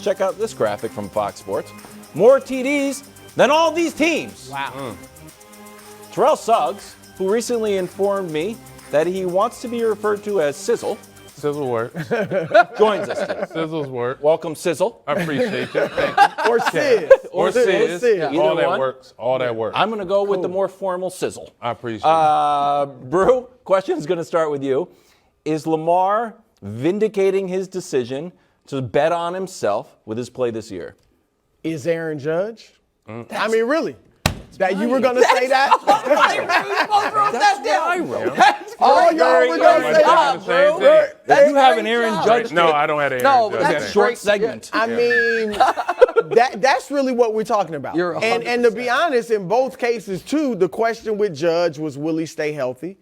check out this graphic from Fox Sports. More TDs than all these teams. Wow. Terrell Suggs, who recently informed me that he wants to be referred to as Sizzle, Sizzle works. joins us today. Sizzle's work. Welcome, Sizzle. I appreciate you. Thank you. Or Sis. Or Sis. Either All that one. works. All that works. I'm going to go with the more formal Sizzle. I appreciate it. Brew, question's going to start with you. Is Lamar vindicating his decision to bet on himself with his play this year? Is Aaron Judge? I mean, really? That you were going to say that? That's what I wrote. All y'all were going to say Am I that? saying the same thing? That you have an Aaron Judge. No, I don't have an No, Aaron but Judge that's thing. Short segment. I mean, that's really what we're talking about. You're And to be honest, in both cases, too, the question with Judge was, will he stay healthy?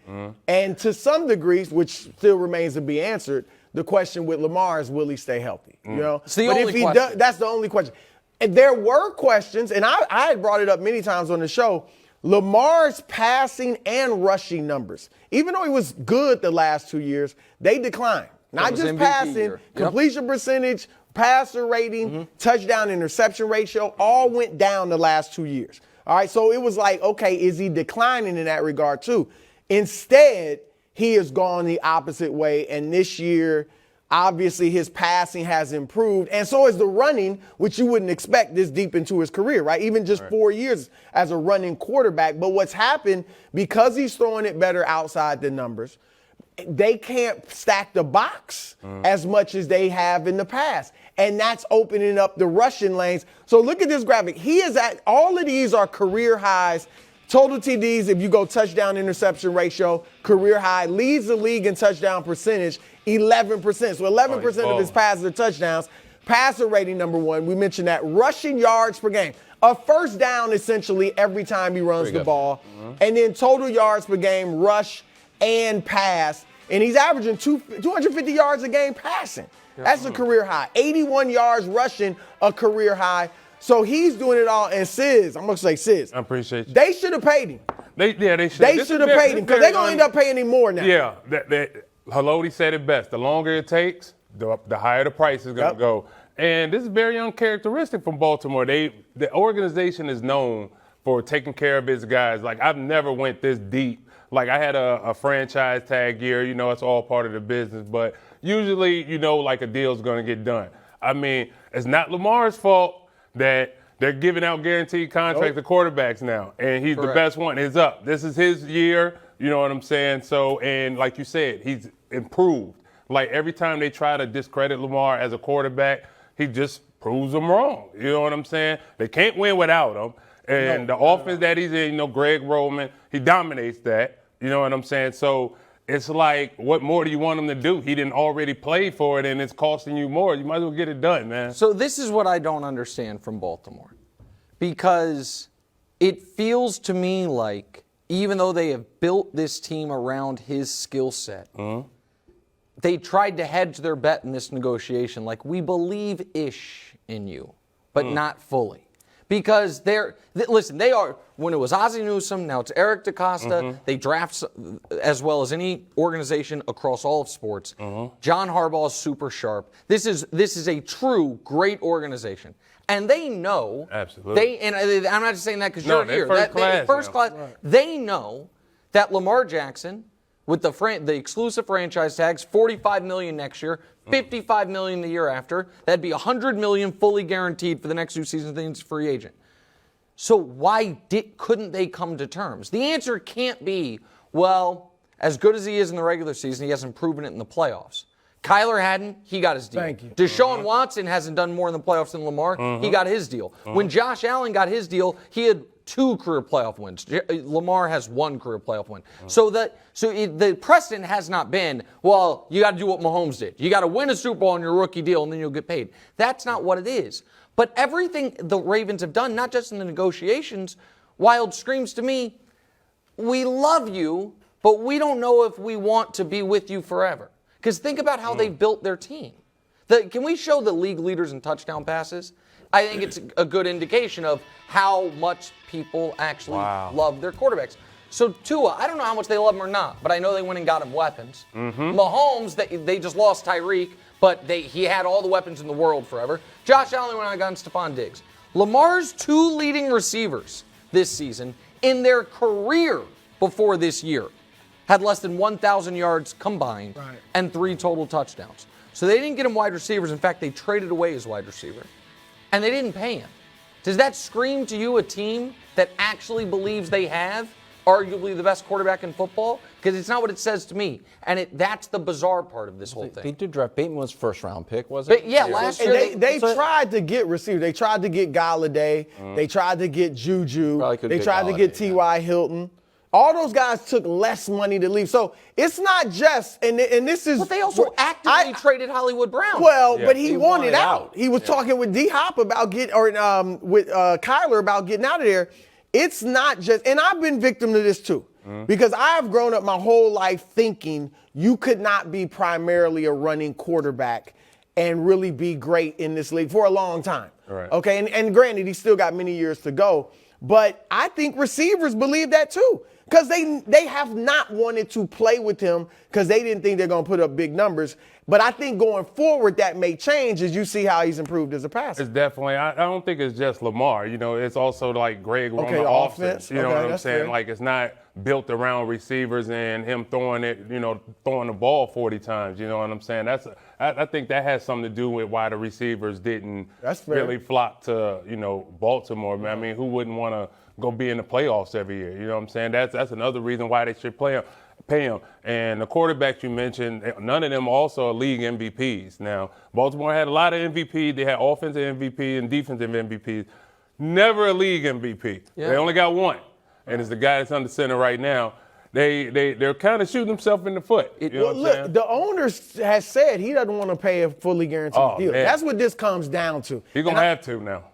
And to some degrees, which still remains to be answered, the question with Lamar is, will he stay healthy? You know? It's the but only if he question. does, that's the only question. And there were questions, and I had brought it up many times on the show. Lamar's passing and rushing numbers, even though he was good the last 2 years, they declined. Not was just MVP passing, year. Yep. completion percentage, passer rating, touchdown interception ratio, all went down the last 2 years. All right, so it was like, okay, is he declining in that regard too? Instead, he has gone the opposite way, and this year, obviously, his passing has improved, and so is the running, which you wouldn't expect this deep into his career, right? Even just 4 years as a running quarterback. But what's happened, because he's throwing it better outside the numbers, they can't stack the box as much as they have in the past. And that's opening up the rushing lanes. So look at this graphic. He is at, all of these are career highs. Total TDs, if you go touchdown interception ratio, career high, leads the league in touchdown percentage, 11%. So 11% of his passes are touchdowns. Passer rating, number one. We mentioned that. Rushing yards per game. A first down, essentially, every time he runs the ball. And then total yards per game, rush and pass. And he's averaging 250 yards a game passing. That's a career high. 81 yards rushing, a career high. So he's doing it all. And Sis, I'm going to say Sis. I appreciate you. They should have paid him. They should. They should have paid him because they're going to end up paying him more now. Yeah, Haloti said it best. The longer it takes, the higher the price is going to go. And this is very uncharacteristic from Baltimore. The organization is known for taking care of its guys. Like, I've never went this deep. Like, I had a franchise tag year. You know, it's all part of the business. But usually, you know, like a deal's going to get done. I mean, it's not Lamar's fault that they're giving out guaranteed contracts to quarterbacks now. And he's the best one. It's up. This is his year. You know what I'm saying? So, and like you said, he's improved. Like, every time they try to discredit Lamar as a quarterback, he just proves them wrong. You know what I'm saying? They can't win without him. And the offense that he's in, you know, Greg Roman, he dominates that. You know what I'm saying? So it's like, what more do you want him to do? He didn't already play for it, and it's costing you more. You might as well get it done, man. So this is what I don't understand from Baltimore. Because it feels to me like, even though they have built this team around his skill set, they tried to hedge their bet in this negotiation. Like, we believe-ish in you, but not fully. Because listen, they are, when it was Ozzie Newsome, now it's Eric DeCosta, they draft as well as any organization across all of sports. John Harbaugh is super sharp. This is a true great organization. And they know, absolutely. And I'm not just saying that because you're here. First class. Right. They know that Lamar Jackson, with the exclusive franchise tags, $45 million next year, $55 million the year after. That'd be $100 million fully guaranteed for the next 2 seasons. Then he's a free agent. So why couldn't they come to terms? The answer can't be, well, as good as he is in the regular season, he hasn't proven it in the playoffs. Kyler hadn't, he got his deal. Thank you. Deshaun Watson hasn't done more in the playoffs than Lamar, he got his deal. When Josh Allen got his deal, he had 2 career playoff wins. Lamar has 1 career playoff win. So the precedent has not been, well, you got to do what Mahomes did. You got to win a Super Bowl on your rookie deal and then you'll get paid. That's not what it is. But everything the Ravens have done, not just in the negotiations, Wild screams to me, we love you, but we don't know if we want to be with you forever. Because think about how they've built their team. Can we show the league leaders in touchdown passes? I think it's a good indication of how much people actually love their quarterbacks. So Tua, I don't know how much they love him or not, but I know they went and got him weapons. Mahomes, they just lost Tyreek, but he had all the weapons in the world forever. Josh Allen went out and got Stephon Diggs. Lamar's 2 leading receivers this season in their career before this year had less than 1,000 yards combined and 3 total touchdowns. So they didn't get him wide receivers. In fact, they traded away his wide receiver. And they didn't pay him. Does that scream to you a team that actually believes they have arguably the best quarterback in football? Because it's not what it says to me. And that's the bizarre part of this whole thing. They did draft Bateman was first-round pick, wasn't it? Yeah, last year. They tried to get receivers. They tried to get Galladay. They tried to get Juju. They tried to get T.Y. Hilton. All those guys took less money to leave. So it's not just, and this is. But they also actively traded Hollywood Brown. Well, but he wanted out. He was talking with D-Hop about with Kyler about getting out of there. It's not just, and I've been victim to this too, because I've grown up my whole life thinking you could not be primarily a running quarterback and really be great in this league for a long time. Right. Okay, and granted, he's still got many years to go, but I think receivers believe that too. Because they have not wanted to play with him because they didn't think they're going to put up big numbers. But I think going forward that may change as you see how he's improved as a passer. It's definitely. I don't think it's just Lamar. It's also like Greg on the offense. You know what I'm saying? Fair. Like it's not built around receivers and him throwing the ball 40 times. You know what I'm saying? I think that has something to do with why the receivers didn't really flock to Baltimore. I mean, who wouldn't want to go be in the playoffs every year? You know what I'm saying? That's another reason why they should pay him. And the quarterbacks you mentioned, none of them also are league MVPs. Now, Baltimore had a lot of MVP. They had offensive MVP and defensive MVPs. Never a league MVP. Yeah. They only got one, and it's the guy that's under center right now. They're kind of shooting themselves in the foot. Look, the owner has said he doesn't want to pay a fully guaranteed deal. Man. That's what this comes down to. He's going to have to now.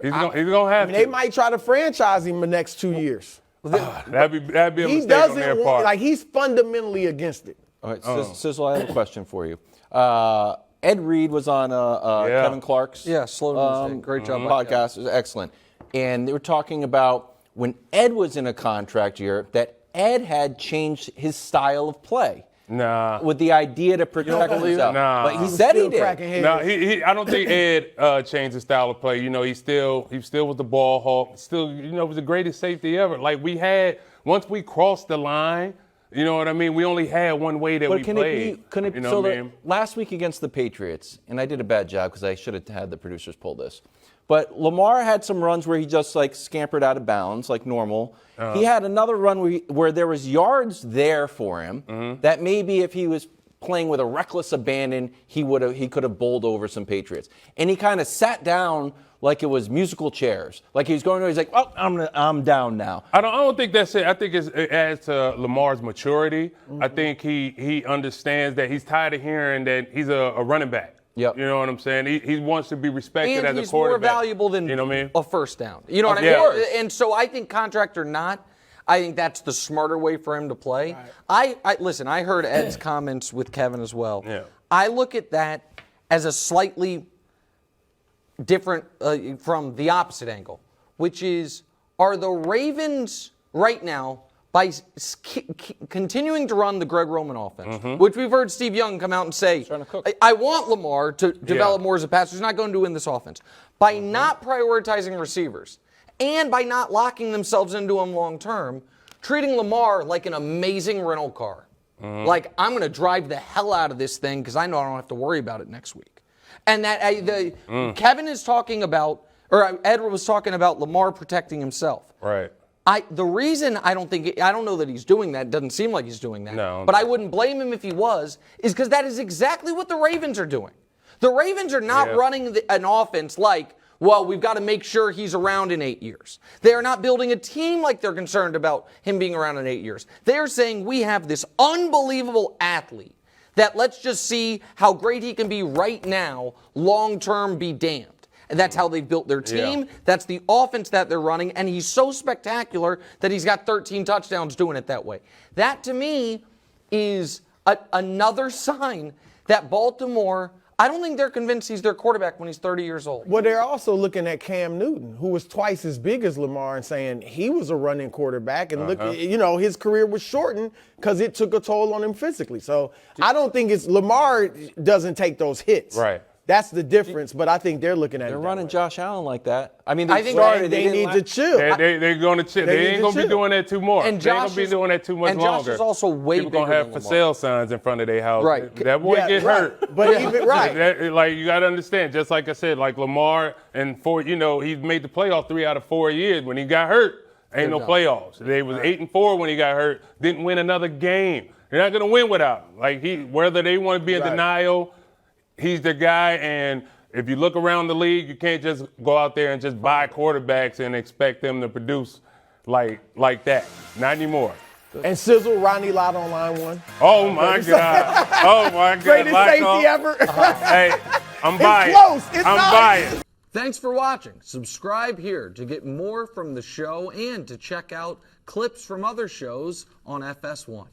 He's gonna have to. They might try to franchise him the next 2 years. That'd be a mistake on their part. Like he's fundamentally against it. All right, Sizzle, I have a question for you. Ed Reed was on Kevin Clark's Slow News Day. Great job, podcast. It was excellent. And they were talking about when Ed was in a contract year that Ed had changed his style of play. Nah. With the idea to protect himself. Nah. But he said he did. No, I don't think Ed changed his style of play. He still was the ball hawk. Still, was the greatest safety ever. Like once we crossed the line, you know what I mean? We only had one way that we played. Last week against the Patriots, and I did a bad job because I should have had the producers pull this. But Lamar had some runs where he just scampered out of bounds like normal. He had another run where there was yards there for him that maybe if he was playing with a reckless abandon, he could have bowled over some Patriots. And he kind of sat down like it was musical chairs. Like he was going, he's like, "Oh, I'm down now." I don't think that's it. I think it adds to Lamar's maturity. I think he understands that he's tired of hearing that he's a running back. Yep. You know what I'm saying? He wants to be respected and as a quarterback. he's more valuable than a first down. You know what I mean? And so I think contract or not, I think that's the smarter way for him to play. Right. Listen, I heard Ed's comments with Kevin as well. Yeah. I look at that as a slightly different from the opposite angle, which is, are the Ravens right now, by continuing to run the Greg Roman offense, which we've heard Steve Young come out and say, I want Lamar to develop more as a passer. He's not going to win this offense. By not prioritizing receivers and by not locking themselves into him long term, treating Lamar like an amazing rental car. Like, I'm going to drive the hell out of this thing because I know I don't have to worry about it next week. And that Kevin is talking about, or Edward was talking about Lamar protecting himself. Right. The reason I don't know that he's doing that, doesn't seem like he's doing that, no, but I wouldn't blame him if he was, is because that is exactly what the Ravens are doing. The Ravens are not running an offense like, well, we've got to make sure he's around in 8 years. They are not building a team like they're concerned about him being around in 8 years. They are saying we have this unbelievable athlete that let's just see how great he can be right now, long-term be damned. And that's how they've built their team. Yeah. That's the offense that they're running. And he's so spectacular that he's got 13 touchdowns doing it that way. That, to me, is another sign that Baltimore, I don't think they're convinced he's their quarterback when he's 30 years old. Well, they're also looking at Cam Newton, who was twice as big as Lamar, and saying he was a running quarterback. And look, his career was shortened because it took a toll on him physically. So I don't think Lamar doesn't take those hits. Right. That's the difference, but I think they're looking at They're it that running way. Josh Allen like that. I mean, I think They need to chill. They're going to chill. They need ain't to going to be chill. doing that too much. And They ain't Josh going to be is- doing that too much and Josh longer. is also way People going to bigger have than for Lamar. sale signs in front of their house. Right. That boy Yeah, get right. hurt. But even right. Like, you got to understand, just like I said, like Lamar, and he's made the playoff 3 out of 4 years. When he got hurt, ain't no playoffs. They was 8-4 when he got hurt, didn't win another game. You're not going to win without him. Like, whether they want to be in denial, he's the guy. And if you look around the league, you can't just go out there and just buy quarterbacks and expect them to produce like that. Not anymore. And Sizzle, Ronnie Lott on line one. Oh, my God. Oh, my God. Greatest Lock safety on. ever. Hey, I'm It's biased. close. It's I'm nice. biased. Thanks for watching. Subscribe here to get more from the show and to check out clips from other shows on FS1.